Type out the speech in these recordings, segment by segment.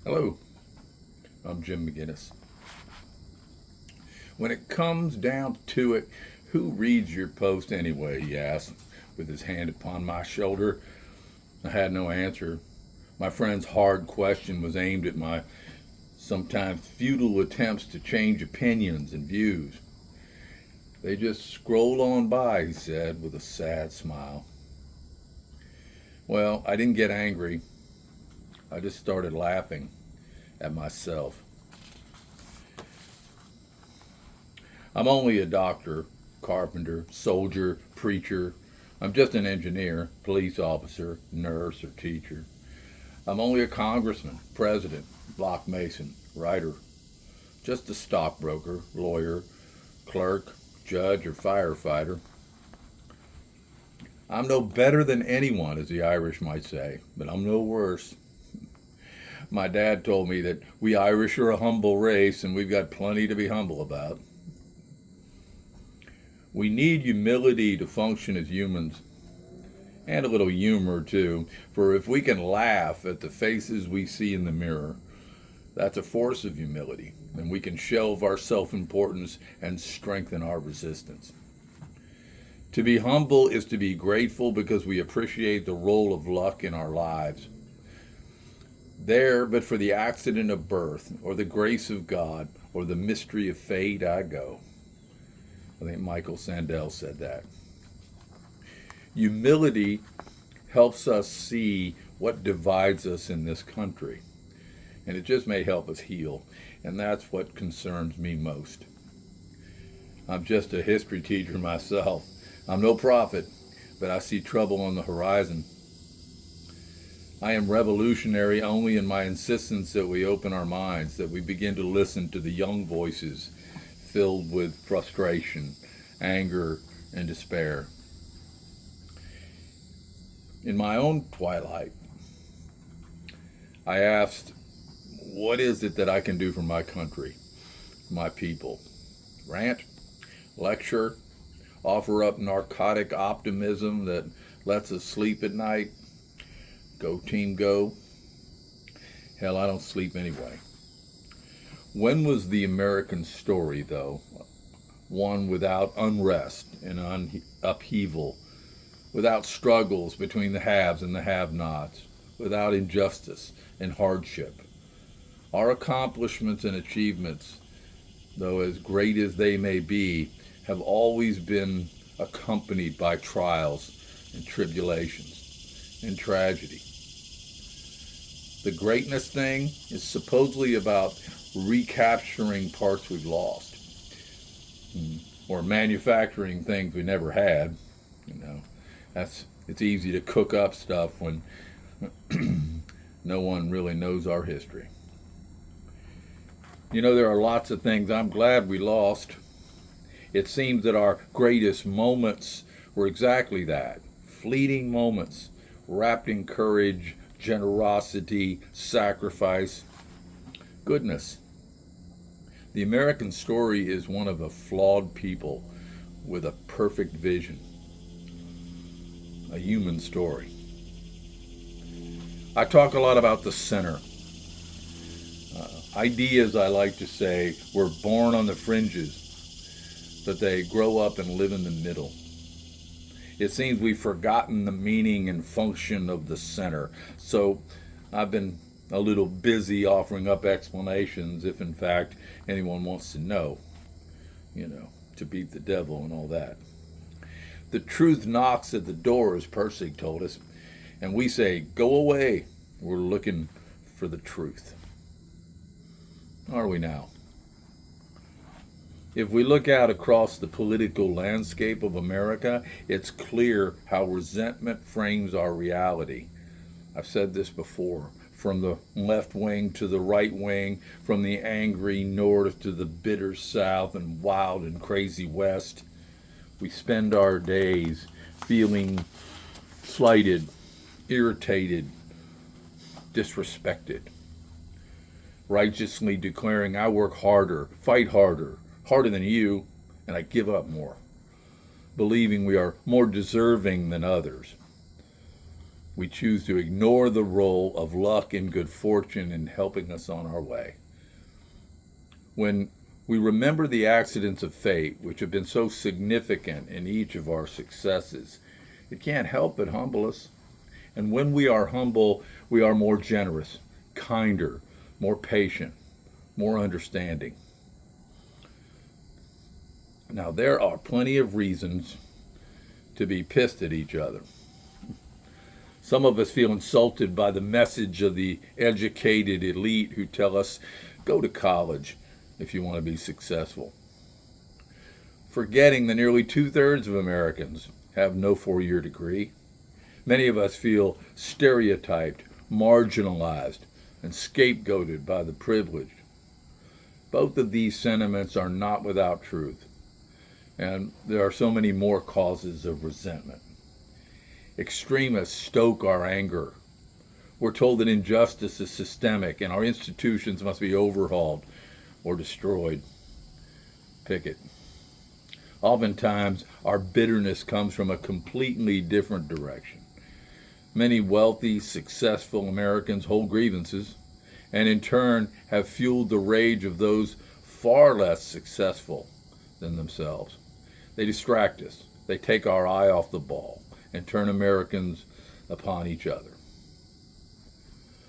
Hello, I'm Jim McGinnis. When it comes down to it, who reads your post anyway? He asked, with his hand upon my shoulder. I had no answer. My friend's hard question was aimed at my sometimes futile attempts to change opinions and views. They just scroll on by, he said, with a sad smile. Well, I didn't get angry. I just started laughing at myself. I'm only a doctor, carpenter, soldier, preacher. I'm just an engineer, police officer, nurse, or teacher. I'm only a congressman, president, block mason, writer, just a stockbroker, lawyer, clerk, judge, or firefighter. I'm no better than anyone, as the Irish might say, but I'm no worse. My dad told me that we Irish are a humble race and we've got plenty to be humble about. We need humility to function as humans, and a little humor too, for if we can laugh at the faces we see in the mirror, that's a force of humility, and we can shelve our self-importance and strengthen our resistance. To be humble is to be grateful because we appreciate the role of luck in our lives. There, but for the accident of birth, or the grace of God, or the mystery of fate, I go. I think Michael Sandel said that. Humility helps us see what divides us in this country, and it just may help us heal, and that's what concerns me most. I'm just a history teacher myself. I'm no prophet, but I see trouble on the horizon. I am revolutionary only in my insistence that we open our minds, that we begin to listen to the young voices filled with frustration, anger, and despair. In my own twilight, I asked, what is it that I can do for my country, my people? Rant, lecture, offer up narcotic optimism that lets us sleep at night? Go team go? Hell, I don't sleep anyway. When was the American story, though, one without unrest and upheaval, without struggles between the haves and the have-nots, without injustice and hardship? Our accomplishments and achievements, though as great as they may be, have always been accompanied by trials and tribulations and tragedy. The greatness thing is supposedly about recapturing parts we've lost, or manufacturing things we never had. It's easy to cook up stuff when no one really knows our history. There are lots of things I'm glad we lost. It seems that our greatest moments were exactly that, fleeting moments wrapped in courage, generosity, sacrifice, goodness. The American story is one of a flawed people with a perfect vision, a human story. I talk a lot about the center. Ideas, I like to say, were born on the fringes, but they grow up and live in the middle. It seems we've forgotten the meaning and function of the center. So I've been a little busy offering up explanations if in fact anyone wants to know, to beat the devil and all that. The truth knocks at the door, as Percy told us, and we say, go away. We're looking for the truth. Are we now? If we look out across the political landscape of America, it's clear how resentment frames our reality. I've said this before, from the left wing to the right wing, from the angry north to the bitter south and wild and crazy west. We spend our days feeling slighted, irritated, disrespected, righteously declaring, I work harder, fight harder than you, and I give up more, believing we are more deserving than others. We choose to ignore the role of luck and good fortune in helping us on our way. When we remember the accidents of fate, which have been so significant in each of our successes, it can't help but humble us. And when we are humble, we are more generous, kinder, more patient, more understanding. Now, there are plenty of reasons to be pissed at each other. Some of us feel insulted by the message of the educated elite who tell us, go to college if you want to be successful. Forgetting that nearly 2/3 of Americans have no 4-year degree. Many of us feel stereotyped, marginalized, and scapegoated by the privileged. Both of these sentiments are not without truth, and there are so many more causes of resentment. Extremists stoke our anger. We're told that injustice is systemic and our institutions must be overhauled or destroyed. Pick it. Oftentimes, our bitterness comes from a completely different direction. Many wealthy, successful Americans hold grievances and in turn have fueled the rage of those far less successful than themselves. They distract us. They take our eye off the ball and turn Americans upon each other.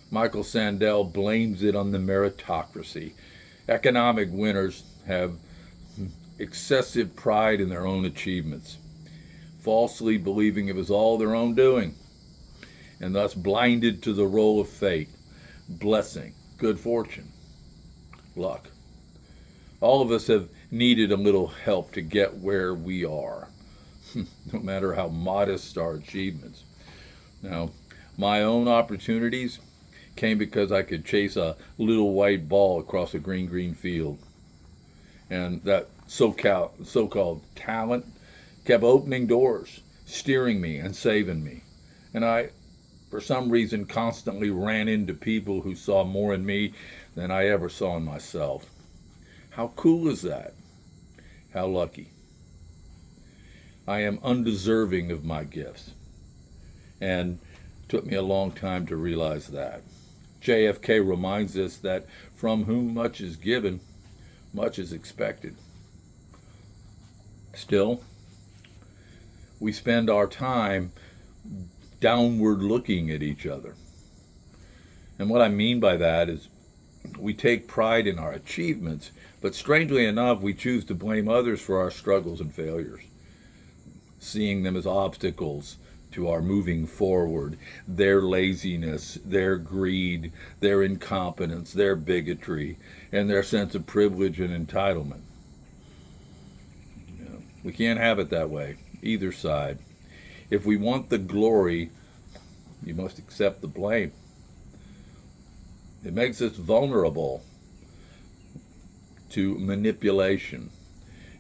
Michael Sandel blames it on the meritocracy. Economic winners have excessive pride in their own achievements, falsely believing it was all their own doing, and thus blinded to the role of fate, blessing, good fortune, luck. All of us have needed a little help to get where we are, no matter how modest our achievements. Now, my own opportunities came because I could chase a little white ball across a green field. And that so-called talent kept opening doors, steering me and saving me. And I, for some reason, constantly ran into people who saw more in me than I ever saw in myself. How cool is that? How lucky. I am undeserving of my gifts. And it took me a long time to realize that. JFK reminds us that from whom much is given, much is expected. Still, we spend our time downward looking at each other. And what I mean by that is we take pride in our achievements, but strangely enough, we choose to blame others for our struggles and failures, seeing them as obstacles to our moving forward, their laziness, their greed, their incompetence, their bigotry, and their sense of privilege and entitlement. We can't have it that way, either side. If we want the glory, you must accept the blame. It makes us vulnerable to manipulation.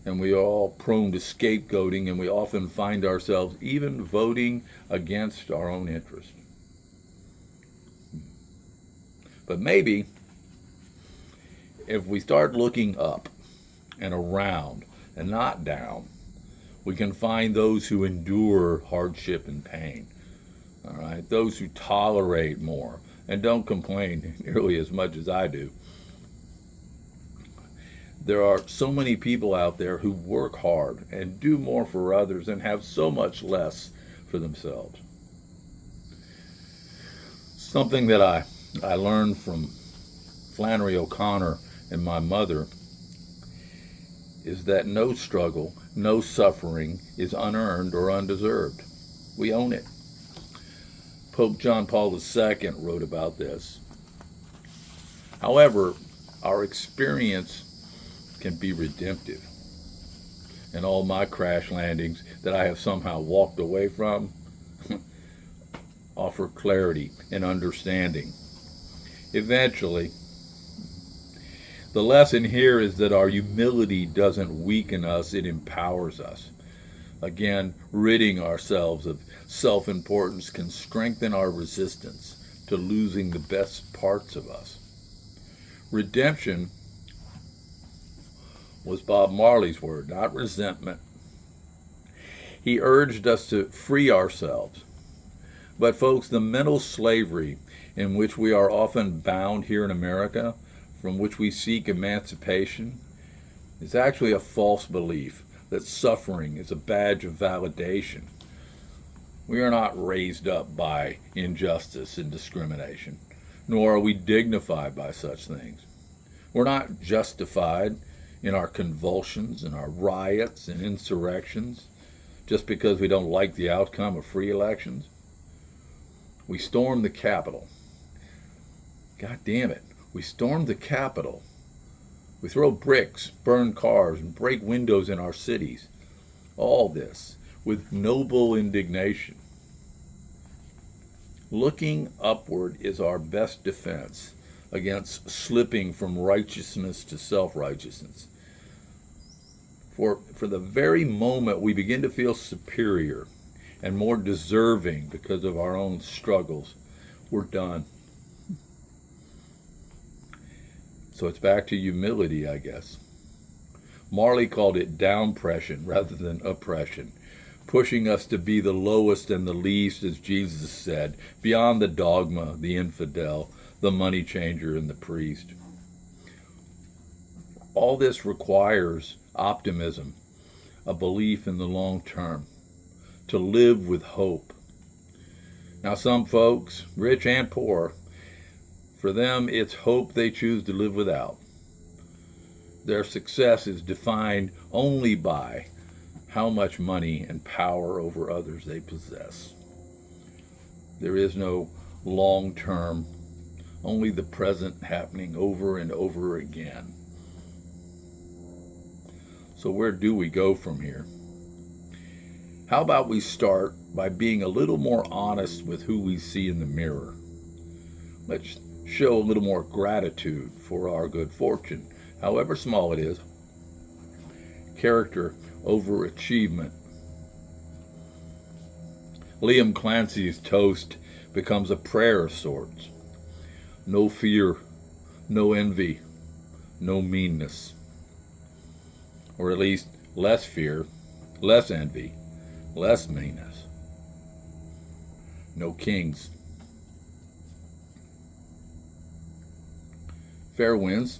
And we are all prone to scapegoating, and we often find ourselves even voting against our own interest. But maybe if we start looking up and around and not down, we can find those who endure hardship and pain. All right, those who tolerate more and don't complain nearly as much as I do. There are so many people out there who work hard and do more for others and have so much less for themselves. Something that I learned from Flannery O'Connor and my mother is that no struggle, no suffering is unearned or undeserved. We own it. Pope John Paul II wrote about this. However, our experience can be redemptive. And all my crash landings that I have somehow walked away from offer clarity and understanding. Eventually, the lesson here is that our humility doesn't weaken us, it empowers us. Again, ridding ourselves of self-importance can strengthen our resistance to losing the best parts of us. Redemption was Bob Marley's word, not resentment. He urged us to free ourselves But folks, the mental slavery in which we are often bound here in America, from which we seek emancipation, is actually a false belief that suffering is a badge of validation. We are not raised up by injustice and discrimination, nor are we dignified by such things. We're not justified in our convulsions and our riots and insurrections just because we don't like the outcome of free elections. We stormed the Capitol. God damn it. We stormed the Capitol. We throw bricks, burn cars, and break windows in our cities. All this with noble indignation. Looking upward is our best defense against slipping from righteousness to self-righteousness. For the very moment we begin to feel superior and more deserving because of our own struggles, we're done. So it's back to humility, I guess. Marley called it downpression rather than oppression, pushing us to be the lowest and the least, as Jesus said, beyond the dogma, the infidel, the money changer, and the priest. All this requires optimism, a belief in the long term, to live with hope. Now, some folks, rich and poor, for them it's hope they choose to live without. Their success is defined only by how much money and power over others they possess. There is no long term, only the present happening over and over again. So where do we go from here? How about we start by being a little more honest with who we see in the mirror? Let's show a little more gratitude for our good fortune, however small it is. Character over achievement. Liam Clancy's toast becomes a prayer of sorts. No fear, no envy, no meanness. Or at least less fear, less envy, less meanness. No kings. Fair winds.